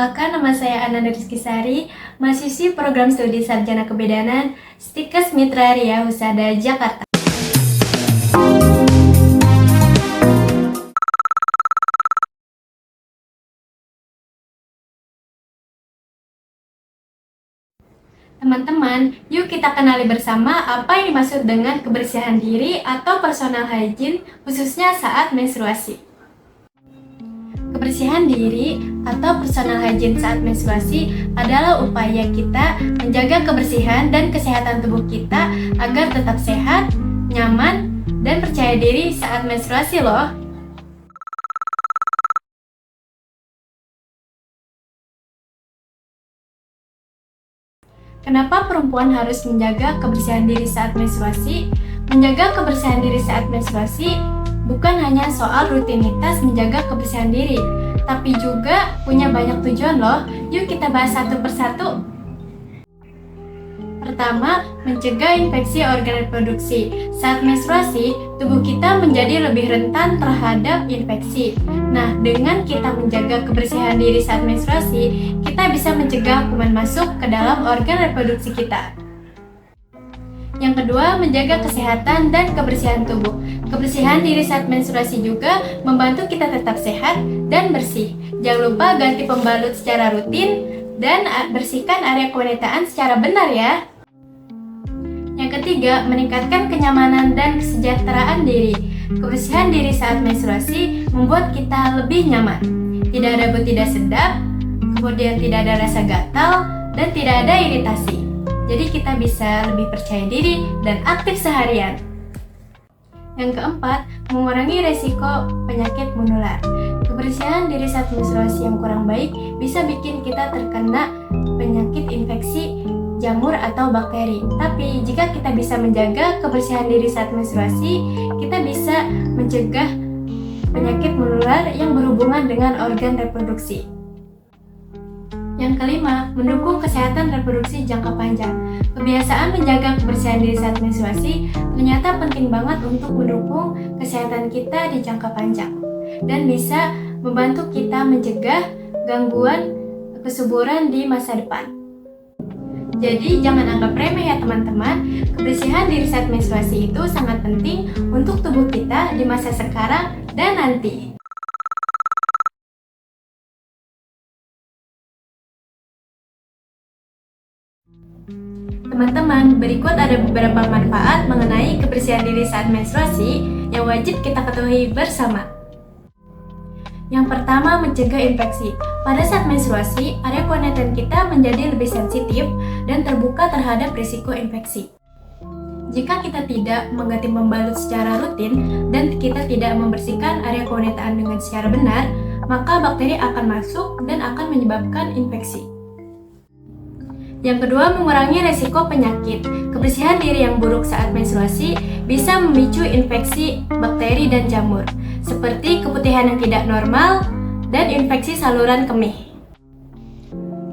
Perkenalkan, nama saya Ananda Rizkisari, mahasiswi program studi Sarjana Kebidanan, Stikes Mitra Ria Husada, Jakarta. Teman-teman, yuk kita kenali bersama apa yang dimaksud dengan kebersihan diri atau personal hygiene, khususnya saat menstruasi. Kebersihan diri atau personal hygiene saat menstruasi adalah upaya kita menjaga kebersihan dan kesehatan tubuh kita agar tetap sehat, nyaman, dan percaya diri saat menstruasi loh. Kenapa perempuan harus menjaga kebersihan diri saat menstruasi? Menjaga kebersihan diri saat menstruasi bukan hanya soal rutinitas menjaga kebersihan diri, tapi juga punya banyak tujuan loh. Yuk kita bahas satu persatu. Pertama, mencegah infeksi organ reproduksi. Saat menstruasi, tubuh kita menjadi lebih rentan terhadap infeksi. Nah, dengan kita menjaga kebersihan diri saat menstruasi, kita bisa mencegah kuman masuk ke dalam organ reproduksi kita. Yang kedua, menjaga kesehatan dan kebersihan tubuh. Kebersihan diri saat menstruasi juga membantu kita tetap sehat dan bersih. Jangan lupa ganti pembalut secara rutin dan bersihkan area kewanitaan secara benar ya. Yang ketiga, meningkatkan kenyamanan dan kesejahteraan diri. Kebersihan diri saat menstruasi membuat kita lebih nyaman. Tidak ada bau tidak sedap, kemudian tidak ada rasa gatal, dan tidak ada iritasi. Jadi kita bisa lebih percaya diri dan aktif seharian. Yang keempat, mengurangi resiko penyakit menular. Kebersihan diri saat menstruasi yang kurang baik bisa bikin kita terkena penyakit infeksi jamur atau bakteri. Tapi jika kita bisa menjaga kebersihan diri saat menstruasi, kita bisa mencegah penyakit menular yang berhubungan dengan organ reproduksi. Yang kelima, mendukung kesehatan reproduksi jangka panjang. Kebiasaan menjaga kebersihan diri saat menstruasi ternyata penting banget untuk mendukung kesehatan kita di jangka panjang dan bisa membantu kita mencegah gangguan kesuburan di masa depan. Jadi jangan anggap remeh ya teman-teman, kebersihan diri saat menstruasi itu sangat penting untuk tubuh kita di masa sekarang dan nanti. Teman-teman, berikut ada beberapa manfaat mengenai kebersihan diri saat menstruasi yang wajib kita ketahui bersama. Yang pertama, mencegah infeksi. Pada saat menstruasi, area kewanitaan kita menjadi lebih sensitif dan terbuka terhadap risiko infeksi. Jika kita tidak mengganti pembalut secara rutin dan kita tidak membersihkan area kewanitaan dengan secara benar, maka bakteri akan masuk dan akan menyebabkan infeksi. Yang kedua, mengurangi resiko penyakit. Kebersihan diri yang buruk saat menstruasi bisa memicu infeksi bakteri dan jamur, seperti keputihan yang tidak normal dan infeksi saluran kemih.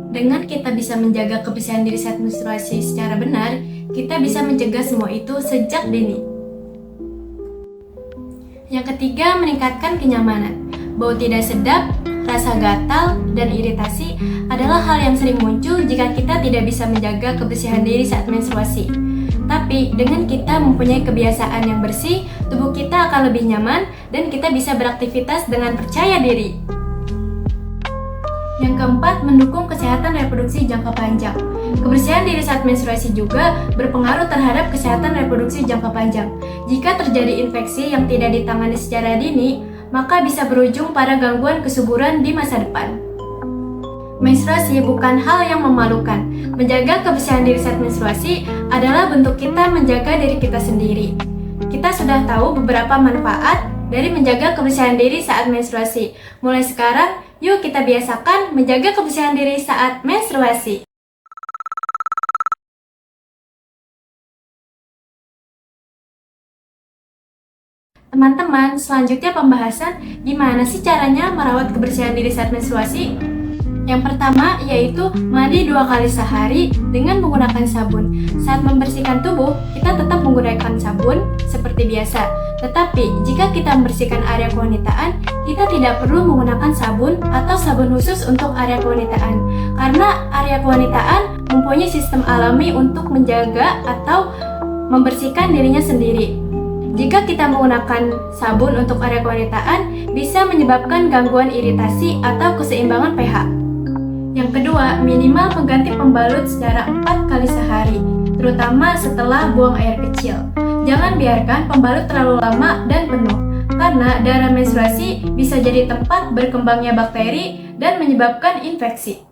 Dengan kita bisa menjaga kebersihan diri saat menstruasi secara benar, kita bisa mencegah semua itu sejak dini. Yang ketiga, meningkatkan kenyamanan. Bau tidak sedap, rasa gatal, dan iritasi adalah hal yang sering muncul jika kita tidak bisa menjaga kebersihan diri saat menstruasi. Tapi dengan kita mempunyai kebiasaan yang bersih, tubuh kita akan lebih nyaman dan kita bisa beraktivitas dengan percaya diri. Yang keempat, mendukung kesehatan reproduksi jangka panjang. Kebersihan diri saat menstruasi juga berpengaruh terhadap kesehatan reproduksi jangka panjang. Jika terjadi infeksi yang tidak ditangani secara dini, maka bisa berujung pada gangguan kesuburan di masa depan. Menstruasi bukan hal yang memalukan. Menjaga kebersihan diri saat menstruasi adalah bentuk kita menjaga diri kita sendiri. Kita sudah tahu beberapa manfaat dari menjaga kebersihan diri saat menstruasi. Mulai sekarang, yuk kita biasakan menjaga kebersihan diri saat menstruasi. Teman-teman, selanjutnya pembahasan gimana sih caranya merawat kebersihan diri saat menstruasi? Yang pertama yaitu mandi 2 kali sehari dengan menggunakan sabun. Saat membersihkan tubuh, kita tetap menggunakan sabun seperti biasa. Tetapi jika kita membersihkan area kewanitaan, kita tidak perlu menggunakan sabun atau sabun khusus untuk area kewanitaan. Karena area kewanitaan mempunyai sistem alami untuk menjaga atau membersihkan dirinya sendiri. Jika kita menggunakan sabun untuk area kewanitaan, bisa menyebabkan gangguan iritasi atau keseimbangan pH. Yang kedua, minimal mengganti pembalut secara 4 kali sehari, terutama setelah buang air kecil. Jangan biarkan pembalut terlalu lama dan penuh, karena darah menstruasi bisa jadi tempat berkembangnya bakteri dan menyebabkan infeksi.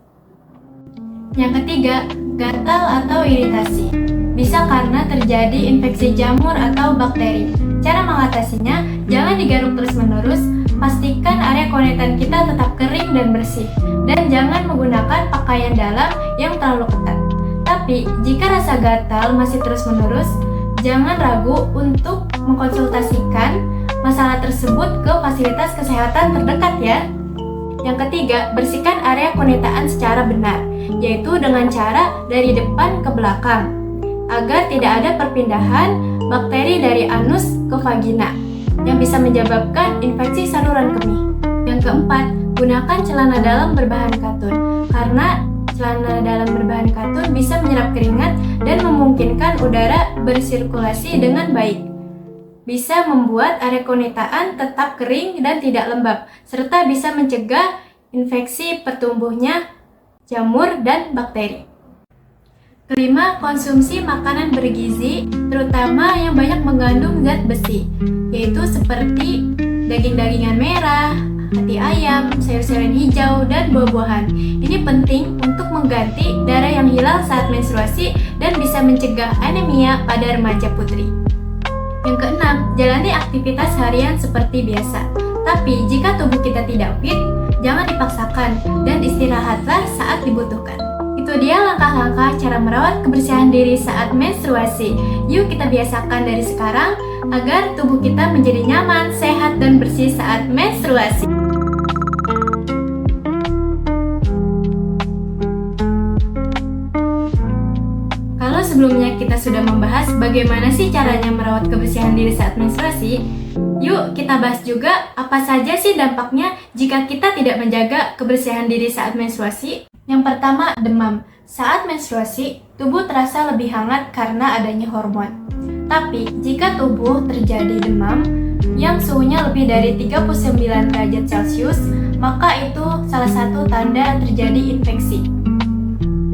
Yang ketiga, gatal atau iritasi. Bisa karena terjadi infeksi jamur atau bakteri. Cara mengatasinya, jangan digaruk terus-menerus, pastikan area kewanitaan kita tetap kering dan bersih, dan jangan menggunakan pakaian dalam yang terlalu ketat. Tapi, jika rasa gatal masih terus-menerus, jangan ragu untuk mengkonsultasikan masalah tersebut ke fasilitas kesehatan terdekat ya. Yang ketiga, bersihkan area kewanitaan secara benar, yaitu dengan cara dari depan ke belakang, agar tidak ada perpindahan bakteri dari anus ke vagina yang bisa menyebabkan infeksi saluran kemih. Yang keempat, gunakan celana dalam berbahan katun, karena celana dalam berbahan katun bisa menyerap keringat dan memungkinkan udara bersirkulasi dengan baik. Bisa membuat area kewanitaan tetap kering dan tidak lembab, serta bisa mencegah infeksi pertumbuhnya jamur dan bakteri. Kelima, konsumsi makanan bergizi, terutama yang banyak mengandung zat besi, yaitu seperti daging-dagingan merah, hati ayam, sayur-sayuran hijau, dan buah-buahan. Ini penting untuk mengganti darah yang hilang saat menstruasi dan bisa mencegah anemia pada remaja putri. Yang keenam, jalani aktivitas harian seperti biasa. Tapi jika tubuh kita tidak fit, jangan dipaksakan dan istirahatlah saat dibutuhkan. Itu dia langkah-langkah cara merawat kebersihan diri saat menstruasi. Yuk kita biasakan dari sekarang agar tubuh kita menjadi nyaman, sehat, dan bersih saat menstruasi. Kalau sebelumnya kita sudah membahas bagaimana sih caranya merawat kebersihan diri saat menstruasi, yuk kita bahas juga apa saja sih dampaknya jika kita tidak menjaga kebersihan diri saat menstruasi. Yang pertama, demam. Saat menstruasi, tubuh terasa lebih hangat karena adanya hormon. Tapi, jika tubuh terjadi demam yang suhunya lebih dari 39 derajat Celcius, maka itu salah satu tanda terjadi infeksi.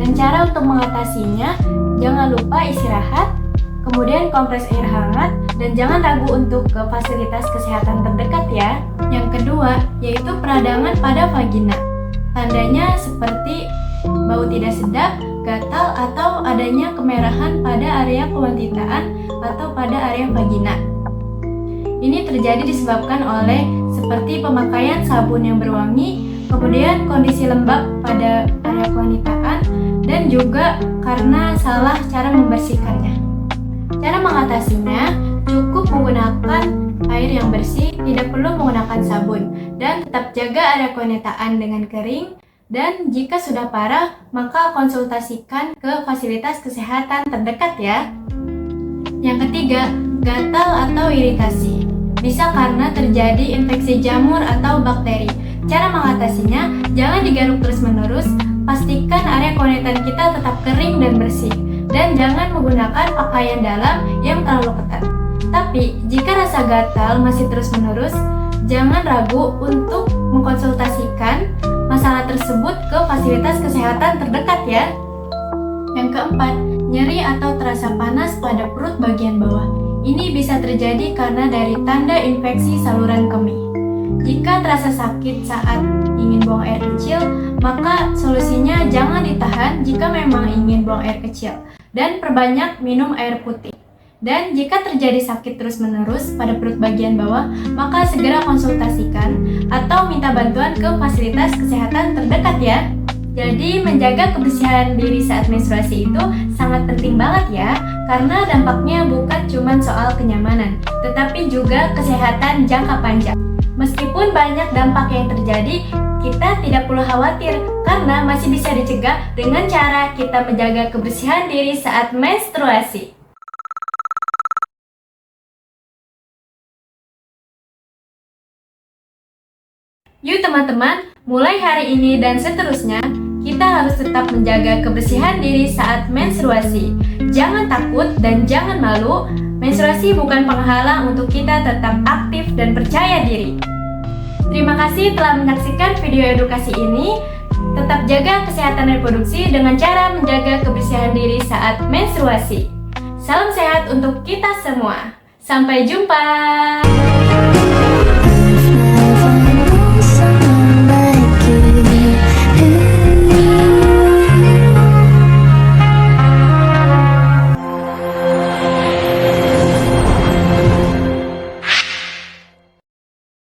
Dan cara untuk mengatasinya, jangan lupa istirahat, kemudian kompres air hangat, dan jangan ragu untuk ke fasilitas kesehatan terdekat ya. Yang kedua, yaitu peradangan pada vagina. Tandanya seperti bau tidak sedap, gatal, atau adanya kemerahan pada area kewanitaan atau pada area vagina. Ini terjadi disebabkan oleh seperti pemakaian sabun yang berwangi, kemudian kondisi lembab pada area kewanitaan, dan juga karena salah cara membersihkannya. Cara mengatasinya, cukup menggunakan air yang bersih, tidak perlu menggunakan sabun, dan tetap jaga area kewanitaan dengan kering. Dan jika sudah parah, maka konsultasikan ke fasilitas kesehatan terdekat ya. Yang ketiga, gatal atau iritasi. Bisa karena terjadi infeksi jamur atau bakteri. Cara mengatasinya, jangan digaruk terus-menerus, pastikan area kewanitaan kita tetap kering dan bersih, dan jangan menggunakan pakaian dalam yang terlalu ketat. Tapi, jika rasa gatal masih terus-menerus, jangan ragu untuk mengkonsultasikan masalah tersebut ke fasilitas kesehatan terdekat ya. Yang keempat, nyeri atau terasa panas pada perut bagian bawah. Ini bisa terjadi karena dari tanda infeksi saluran kemih. Jika terasa sakit saat ingin buang air kecil, maka solusinya jangan ditahan jika memang ingin buang air kecil, dan perbanyak minum air putih. Dan jika terjadi sakit terus-menerus pada perut bagian bawah, maka segera konsultasikan atau minta bantuan ke fasilitas kesehatan terdekat ya. Jadi menjaga kebersihan diri saat menstruasi itu sangat penting banget ya, karena dampaknya bukan cuma soal kenyamanan, tetapi juga kesehatan jangka panjang. Meskipun banyak dampak yang terjadi, kita tidak perlu khawatir karena masih bisa dicegah dengan cara kita menjaga kebersihan diri saat menstruasi. Yuk teman-teman, mulai hari ini dan seterusnya, kita harus tetap menjaga kebersihan diri saat menstruasi. Jangan takut dan jangan malu, menstruasi bukan penghalang untuk kita tetap aktif dan percaya diri. Terima kasih telah menyaksikan video edukasi ini. Tetap jaga kesehatan reproduksi dengan cara menjaga kebersihan diri saat menstruasi. Salam sehat untuk kita semua. Sampai jumpa.